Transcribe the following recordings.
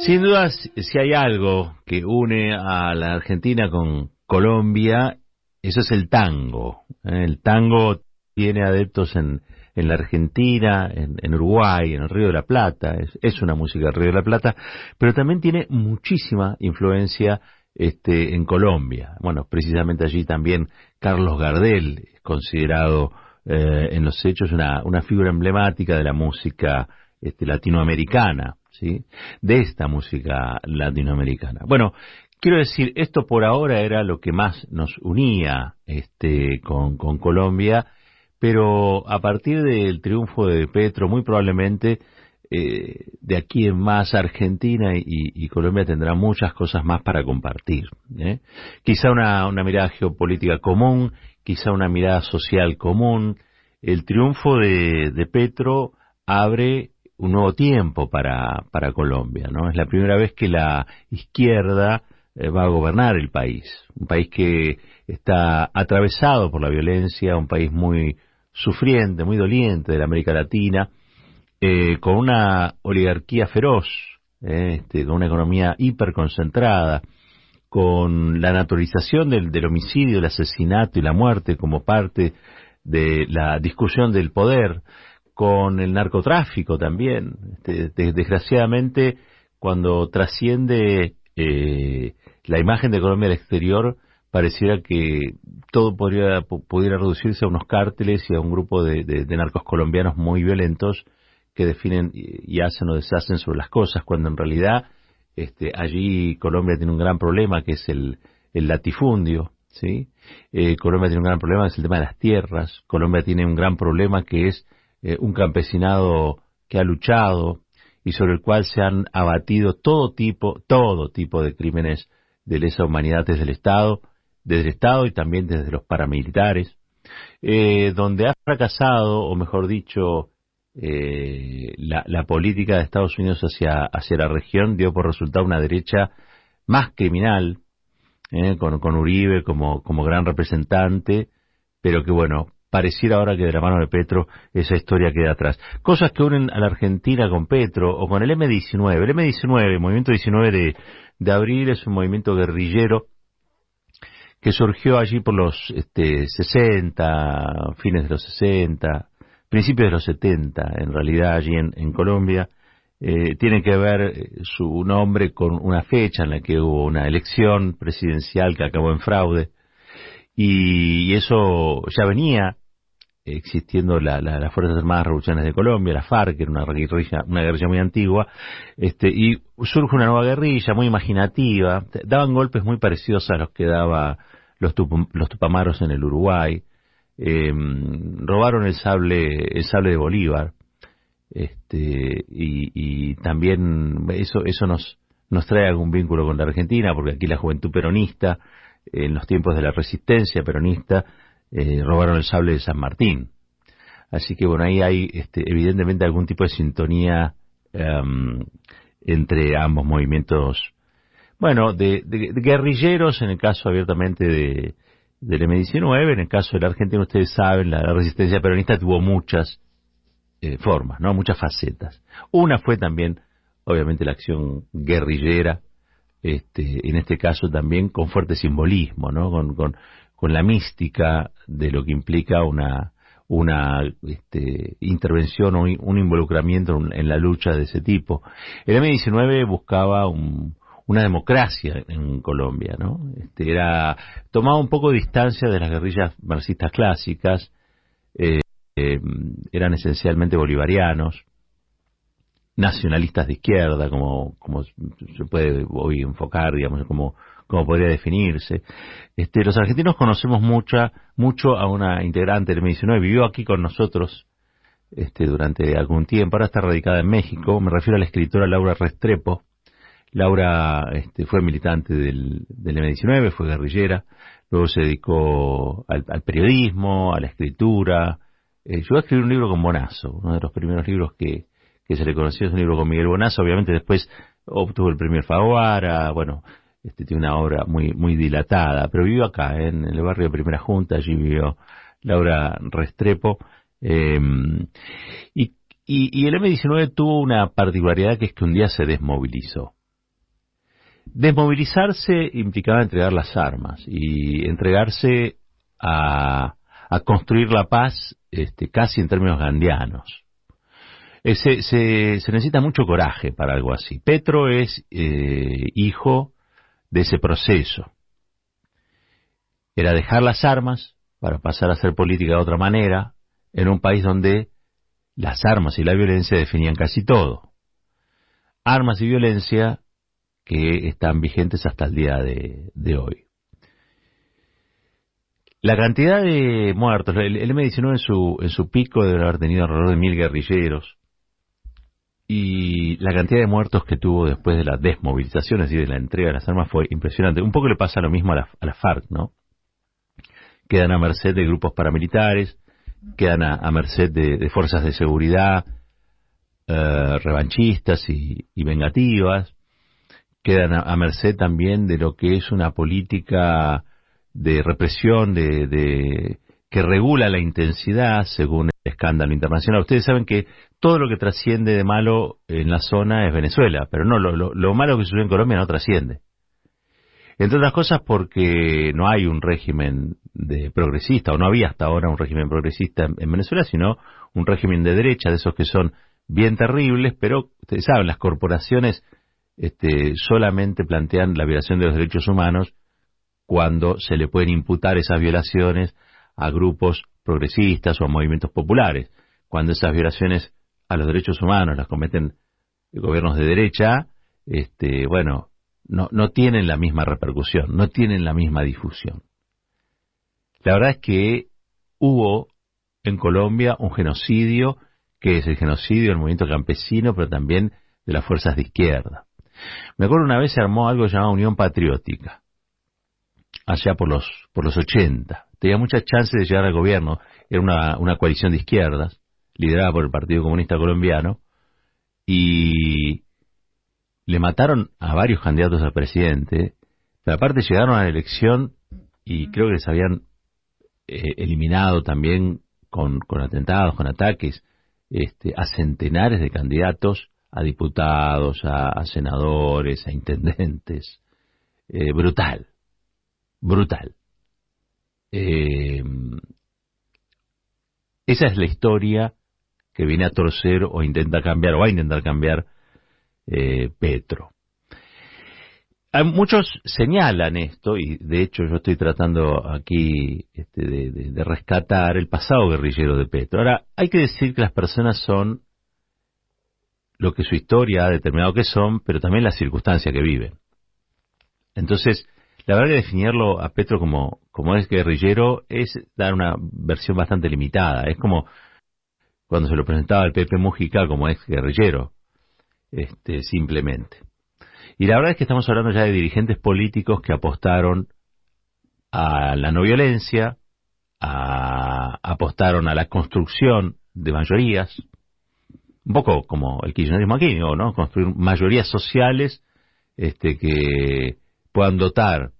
Sin duda, si hay algo que une a la Argentina con Colombia, eso es el tango. El tango tiene adeptos en la Argentina, en Uruguay, en el Río de la Plata. Es una música del Río de la Plata, pero también tiene muchísima influencia en Colombia. Bueno, precisamente allí también Carlos Gardel es considerado en los hechos una figura emblemática de la música latinoamericana, ¿sí? De esta música latinoamericana. Bueno, quiero decir, esto por ahora era lo que más nos unía con Colombia, pero a partir del triunfo de Petro, muy probablemente de aquí en más Argentina y Colombia tendrán muchas cosas más para compartir, ¿eh? Quizá una mirada geopolítica común, quizá una mirada social común. El triunfo de Petro abre un nuevo tiempo para Colombia, ¿no? Es la primera vez que la izquierda va a gobernar el país, un país que está atravesado por la violencia, un país muy sufriente, muy doliente de la América Latina, con una oligarquía feroz, con una economía hiperconcentrada, con la naturalización del homicidio, el asesinato y la muerte como parte de la discusión del poder, con el narcotráfico también. Desgraciadamente, cuando trasciende la imagen de Colombia al exterior, pareciera que todo pudiera reducirse a unos cárteles y a un grupo de narcos colombianos muy violentos que definen y hacen o deshacen sobre las cosas, cuando en realidad allí Colombia tiene un gran problema, que es el latifundio, ¿sí? Colombia tiene un gran problema, que es el tema de las tierras. Colombia tiene un gran problema, que es un campesinado que ha luchado y sobre el cual se han abatido todo tipo de crímenes de lesa humanidad desde el Estado y también desde los paramilitares, donde ha fracasado, o mejor dicho, la política de Estados Unidos hacia la región dio por resultado una derecha más criminal, con Uribe como gran representante, pero que bueno, pareciera ahora que de la mano de Petro esa historia queda atrás. Cosas que unen a la Argentina con Petro o con el M-19. El M-19, el movimiento 19 de abril, es un movimiento guerrillero que surgió allí por los 60, fines de los 60, principios de los 70, en realidad allí en Colombia. Tiene que ver su nombre con una fecha en la que hubo una elección presidencial que acabó en fraude, y eso ya venía existiendo las Fuerzas Armadas Revolucionarias de Colombia, la FARC, que era una guerrilla muy antigua, y surge una nueva guerrilla muy imaginativa. Daban golpes muy parecidos a los que daba los Tupamaros en el Uruguay. Robaron el sable de Bolívar, y también eso nos trae algún vínculo con la Argentina, porque aquí la juventud peronista, en los tiempos de la resistencia peronista, robaron el sable de San Martín. Así que bueno, ahí hay evidentemente algún tipo de sintonía entre ambos movimientos, bueno, de guerrilleros, en el caso abiertamente del M-19. En el caso de la Argentina, ustedes saben, la resistencia peronista tuvo muchas formas, ¿no? Muchas facetas. Una fue también, obviamente, la acción guerrillera, en este caso también con fuerte simbolismo, ¿no? Con la mística de lo que implica una intervención o un involucramiento en la lucha de ese tipo. El M-19 buscaba una democracia en Colombia, ¿no? Tomaba un poco de distancia de las guerrillas marxistas clásicas. Eran esencialmente bolivarianos, nacionalistas de izquierda, como se puede hoy enfocar, digamos, como podría definirse. Los argentinos conocemos mucho a una integrante del M-19, vivió aquí con nosotros durante algún tiempo, ahora está radicada en México. Me refiero a la escritora Laura Restrepo. Laura fue militante del M-19, fue guerrillera, luego se dedicó al periodismo, a la escritura. Llegó a escribir un libro con Bonazo, uno de los primeros libros que se le conoció es un libro con Miguel Bonazo. Obviamente después obtuvo el premio Alfaguara. Bueno, tiene una obra muy dilatada, pero vivió acá, en el barrio de Primera Junta. Allí vivió Laura Restrepo, y el M-19 tuvo una particularidad, que es que un día se desmovilizó. Desmovilizarse implicaba entregar las armas y entregarse a construir la paz casi en términos gandhianos. Se necesita mucho coraje para algo así. Petro es hijo de ese proceso. Era dejar las armas para pasar a hacer política de otra manera en un país donde las armas y la violencia definían casi todo. Armas y violencia que están vigentes hasta el día de hoy. La cantidad de muertos, el M-19 en su pico debe haber tenido alrededor de 1.000 guerrilleros, y la cantidad de muertos que tuvo después de la desmovilización, es decir, de la entrega de las armas, fue impresionante. Un poco le pasa lo mismo a la FARC, ¿no? Quedan a merced de grupos paramilitares, quedan a merced de fuerzas de seguridad revanchistas y vengativas, quedan a merced también de lo que es una política de represión que regula la intensidad según el escándalo internacional. Ustedes saben que todo lo que trasciende de malo en la zona es Venezuela, pero no, lo malo que sucede en Colombia no trasciende. Entre otras cosas porque no hay un régimen progresista, o no había hasta ahora un régimen progresista en Venezuela, sino un régimen de derecha, de esos que son bien terribles, pero ustedes saben, las corporaciones solamente plantean la violación de los derechos humanos cuando se le pueden imputar esas violaciones a grupos progresistas o a movimientos populares. Cuando esas violaciones a los derechos humanos las cometen gobiernos de derecha, no tienen la misma repercusión, no tienen la misma difusión. La verdad es que hubo en Colombia un genocidio, que es el genocidio del movimiento campesino, pero también de las fuerzas de izquierda. Me acuerdo una vez se armó algo llamado Unión Patriótica, allá por los 80. Tenía muchas chances de llegar al gobierno. Era una coalición de izquierdas, liderada por el Partido Comunista Colombiano, y le mataron a varios candidatos a presidente, pero aparte llegaron a la elección y creo que les habían eliminado también con atentados, con ataques, a centenares de candidatos, a diputados, a senadores, a intendentes. Brutal. Esa es la historia que viene a torcer o intenta cambiar, o va a intentar cambiar Petro. Muchos señalan esto, y de hecho yo estoy tratando aquí de rescatar el pasado guerrillero de Petro. Ahora, hay que decir que las personas son lo que su historia ha determinado que son, pero también la circunstancia que viven. Entonces, la verdad que definirlo a Petro como es guerrillero es dar una versión bastante limitada. Es como cuando se lo presentaba al Pepe Mujica como ex guerrillero, simplemente. Y la verdad es que estamos hablando ya de dirigentes políticos que apostaron a la no violencia, apostaron a la construcción de mayorías, un poco como el kirchnerismo aquí, ¿no? Construir mayorías sociales que puedan dotar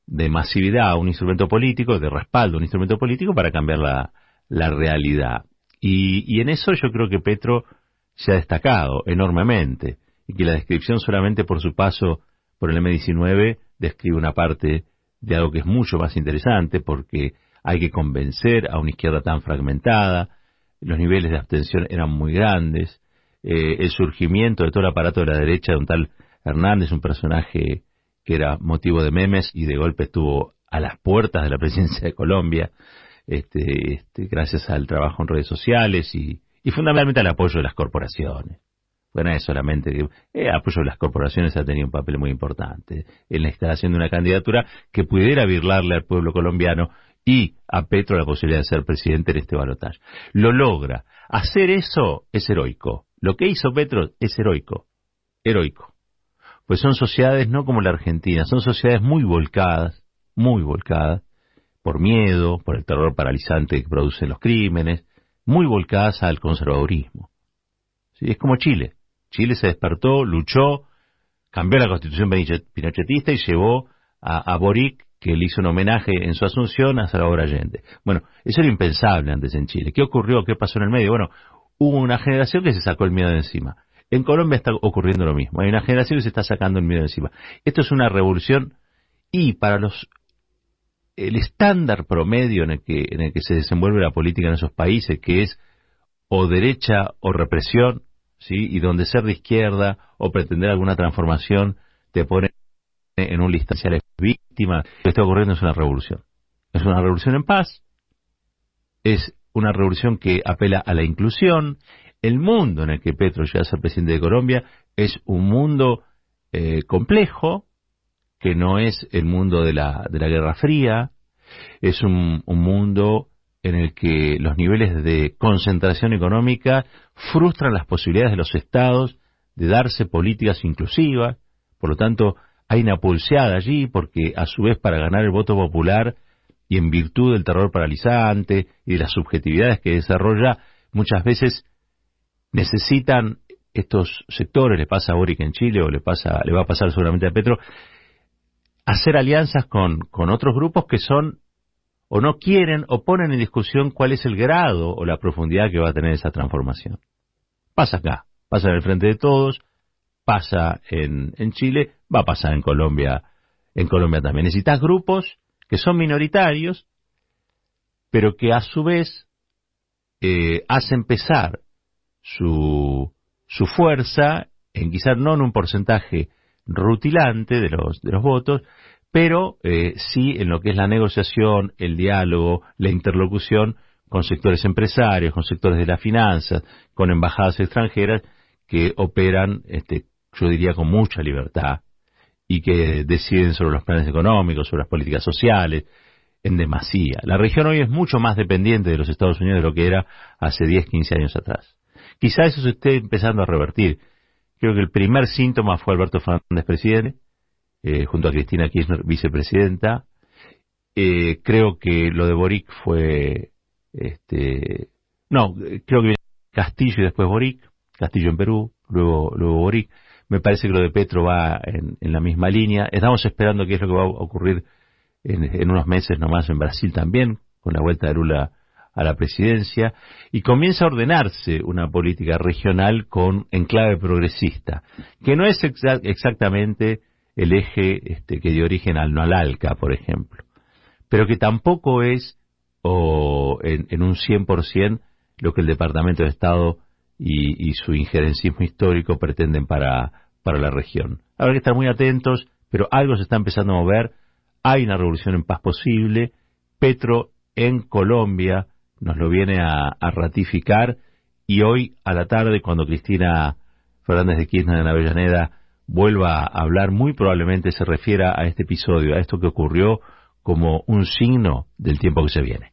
de masividad a un instrumento político, de respaldo a un instrumento político para cambiar la realidad. Y en eso yo creo que Petro se ha destacado enormemente, y que la descripción solamente por su paso por el M-19 describe una parte de algo que es mucho más interesante, porque hay que convencer a una izquierda tan fragmentada, los niveles de abstención eran muy grandes, el surgimiento de todo el aparato de la derecha de un tal Hernández, un personaje que era motivo de memes y de golpe estuvo a las puertas de la presidencia de Colombia, gracias al trabajo en redes sociales y fundamentalmente al apoyo de las corporaciones. Bueno, es solamente el apoyo de las corporaciones ha tenido un papel muy importante en la instalación de una candidatura que pudiera birlarle al pueblo colombiano y a Petro la posibilidad de ser presidente en este balotaje. Lo logra. Hacer eso es heroico. Lo que hizo Petro es heroico. Pues son sociedades no como la Argentina, son sociedades muy volcadas, por miedo, por el terror paralizante que producen los crímenes, muy volcadas al conservadurismo. ¿Sí? Es como Chile. Chile se despertó, luchó, cambió la constitución pinochetista y llevó a Boric, que le hizo un homenaje en su asunción a Salvador Allende. Bueno, eso era impensable antes en Chile. ¿Qué ocurrió? ¿Qué pasó en el medio? Bueno, hubo una generación que se sacó el miedo de encima. En Colombia está ocurriendo lo mismo. Hay una generación que se está sacando el miedo encima. Esto es una revolución y para el estándar promedio en el que se desenvuelve la política en esos países, que es o derecha o represión, ¿sí? Y donde ser de izquierda o pretender alguna transformación te pone en un listado de víctimas. Lo que está ocurriendo es una revolución. Es una revolución en paz, es una revolución que apela a la inclusión. El mundo en el que Petro llega a ser presidente de Colombia es un mundo complejo, que no es el mundo de la Guerra Fría, es un mundo en el que los niveles de concentración económica frustran las posibilidades de los estados de darse políticas inclusivas. Por lo tanto, hay una pulseada allí, porque a su vez para ganar el voto popular y en virtud del terror paralizante y de las subjetividades que desarrolla, muchas veces necesitan estos sectores, le pasa a Boric en Chile o le va a pasar seguramente a Petro, hacer alianzas con otros grupos que son o no quieren o ponen en discusión cuál es el grado o la profundidad que va a tener esa transformación. Pasa acá, pasa en el Frente de Todos, pasa en Chile, va a pasar en Colombia también. Necesitas grupos que son minoritarios, pero que a su vez hacen pesar su fuerza en quizás no en un porcentaje rutilante de los votos, pero sí en lo que es la negociación, el diálogo, la interlocución con sectores empresarios, con sectores de las finanzas, con embajadas extranjeras que operan, yo diría, con mucha libertad y que deciden sobre los planes económicos, sobre las políticas sociales, en demasía. La región hoy es mucho más dependiente de los Estados Unidos de lo que era hace 10, 15 años atrás. Quizá eso se esté empezando a revertir. Creo que el primer síntoma fue Alberto Fernández presidente, junto a Cristina Kirchner vicepresidenta. Creo que lo de Boric fue... creo que viene Castillo y después Boric, Castillo en Perú, luego Boric. Me parece que lo de Petro va en la misma línea. Estamos esperando qué es lo que va a ocurrir en unos meses nomás en Brasil también, con la vuelta de Lula a la presidencia, y comienza a ordenarse una política regional con enclave progresista, que no es exactamente el eje que dio origen al Nolalca, por ejemplo, pero que tampoco es en un 100% lo que el Departamento de Estado y su injerencismo histórico pretenden para la región. Habrá que estar muy atentos, pero algo se está empezando a mover. Hay una revolución en paz posible. Petro en Colombia nos lo viene a ratificar, y hoy a la tarde, cuando Cristina Fernández de Kirchner en Avellaneda vuelva a hablar, muy probablemente se refiera a este episodio, a esto que ocurrió como un signo del tiempo que se viene.